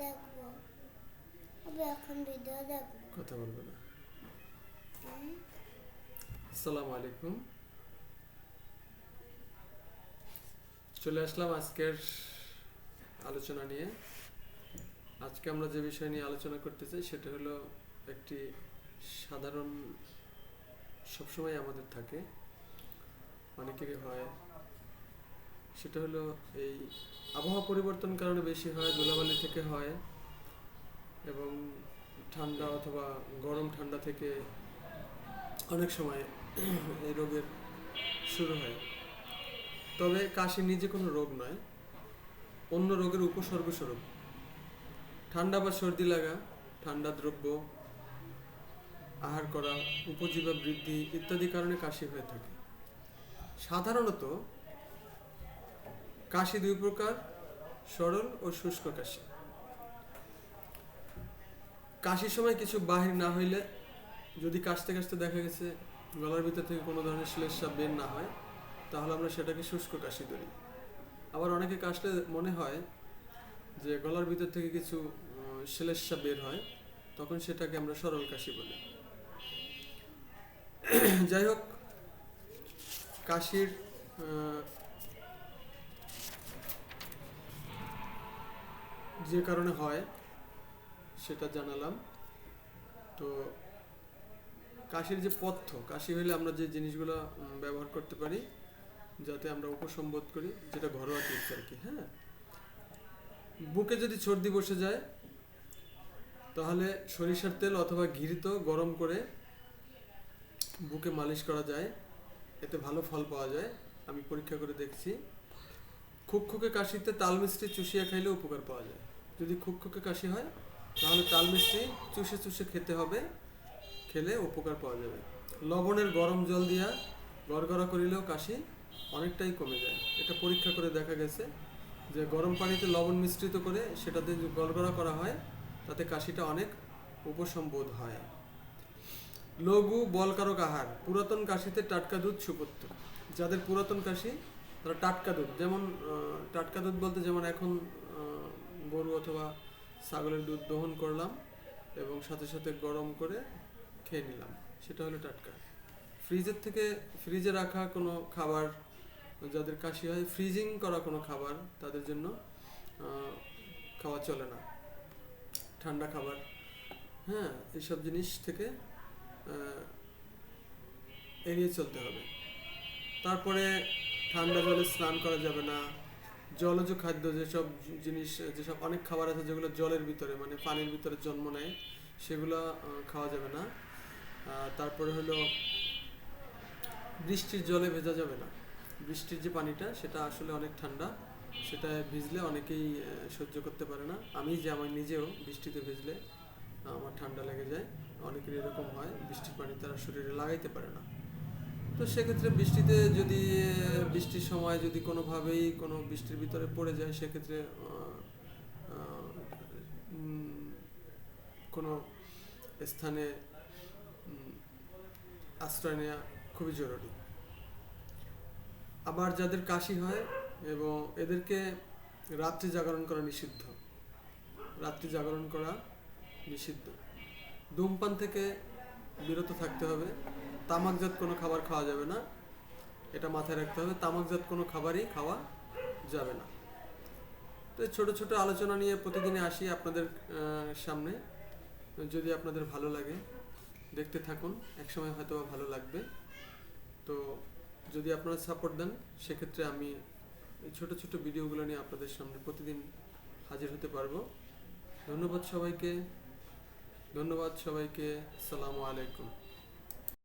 দেখবো। আমি এখন ভিডিও দেখবো। কথা বলবে না। আসসালামু আলাইকুম। চলে আসলাম আজকের আলোচনা নিয়ে। আজকে আমরা যে বিষয় নিয়ে আলোচনা করতে চাই সেটা হলো একটি সাধারণ, সবসময় আমাদের থাকে, অনেকেরই হয়। সেটা হলো এই আবহাওয়া পরিবর্তন কারণে বেশি হয়, ধুলাবালি থেকে হয় এবং ঠান্ডা অথবা গরম ঠান্ডা থেকে অনেক সময় এই রোগের শুরু হয়। তবে কাশি নিজে কোনো রোগ নয়, অন্য রোগের উপসর্গ স্বরূপ। ঠান্ডা বা সর্দি লাগা, ঠান্ডা দ্রব্য আহার করা, উপজীবা বৃদ্ধি ইত্যাদি কারণে কাশি হয়ে থাকে। সাধারণত কাশি দুই প্রকার: সরল ও শুষ্ক কাশি। কাশির সময় কিছু বাহির না হইলে, যদি কাশতে কাশতে দেখা গেছে গলার ভিতর থেকে কোনো ধরনের শ্লেষ্মা বের না হয়, তাহলে আমরা সেটাকে শুষ্ক কাশি ধরি। আবার অনেকে কাশলে মনে হয় যে গলার ভিতর থেকে কিছু শ্লেষ্মা বের হয়, তখন সেটাকে আমরা সরল কাশি বলি। যাই হোক, কাশির যে কারণে হয় সেটা জানালাম। তো কাশির যে পথ্য, কাশি হলে আমরা যে জিনিসগুলো ব্যবহার করতে পারি যাতে আমরা উপশম বোধ করি, যেটা ঘরোয়া টিপস আর কি। হ্যাঁ, বুকে যদি সর্দি বসে যায় তাহলে সরিষার তেল অথবা ঘৃত গরম করে বুকে মালিশ করা যায়, এতে ভালো ফল পাওয়া যায়। আমি পরীক্ষা করে দেখছি। খুকখুকে কাশিতে তাল মিষ্টি চুষিয়া খাইলে উপকার পাওয়া যায়। যদি খুকখুকে কাশি হয় তাহলে তাল মিষ্টি চুষে চুষে খেতে হবে, খেলে উপকার পাওয়া যাবে। লবণের গরম জল দিয়া গড়গড়া করিলেও কাশি অনেকটাই কমে যায়। এটা পরীক্ষা করে দেখা গেছে যে গরম পানিতে লবণ মিশ্রিত করে সেটাতে গড়গড়া করা হয়, তাতে কাশিটা অনেক উপশম বোধ হয়। লঘু বলকারক আহার, পুরাতন কাশিতে টাটকা দুধ সুপথ্য। যাদের পুরাতন কাশি তারা টাটকা দুধ, যেমন টাটকা দুধ বলতে যেমন এখন গরু অথবা ছাগলের দুধ দহন করলাম এবং সাথে সাথে গরম করে খেয়ে নিলাম, সেটা হলো টাটকা। ফ্রিজে রাখা কোনো খাবার, যাদের কাশি হয় ফ্রিজিং করা কোনো খাবার তাদের জন্য খাওয়া চলে না। ঠান্ডা খাবার, হ্যাঁ, এইসব জিনিস থেকে এড়িয়ে চলতে হবে। তারপরে ঠান্ডা জলে স্নান করা যাবে না। জলজ খাদ্য, যেসব জিনিস, যেসব অনেক খাবার আছে যেগুলো জলের ভিতরে মানে পানির ভিতরে জন্ম নেয়, সেগুলো খাওয়া যাবে না। তারপরে হলো বৃষ্টির জলে ভেজা যাবে না। বৃষ্টির যে পানিটা সেটা আসলে অনেক ঠান্ডা, সেটা ভিজলে অনেকেই সহ্য করতে পারে না। আমি নিজেও বৃষ্টিতে ভিজলে আমার ঠান্ডা লেগে যায়। অনেকের এরকম হয়, বৃষ্টির পানি তারা শরীরে লাগাইতে পারে না। তো সেক্ষেত্রে বৃষ্টিতে যদি বৃষ্টির সময় যদি কোনোভাবেই কোনো বৃষ্টির ভিতরে পড়ে যায়, সেক্ষেত্রে কোনো স্থানে আশ্রয় নেওয়া খুবই জরুরি। আবার যাদের কাশি হয় এবং এদেরকে রাত্রি জাগরণ করা নিষিদ্ধ। রাত্রি জাগরণ করা নিষিদ্ধ। ধূমপান থেকে বিরত থাকতে হবে। তামাকজাত কোনো খাবার খাওয়া যাবে না, এটা মাথায় রাখতে হবে। তামাকজাত কোনো খাবারই খাওয়া যাবে না। তো ছোট ছোট আলোচনা নিয়ে প্রতিদিনই আসি আপনাদের সামনে। যদি আপনাদের ভালো লাগে দেখতে থাকুন, একসময় হয়তো ভালো লাগবে। তো যদি আপনারা সাপোর্ট দেন, সেক্ষেত্রে আমি এই ছোট ছোট ভিডিওগুলো নিয়ে আপনাদের সামনে প্রতিদিন হাজির হতে পারবো। ধন্যবাদ সবাইকে। আসসালামু আলাইকুম।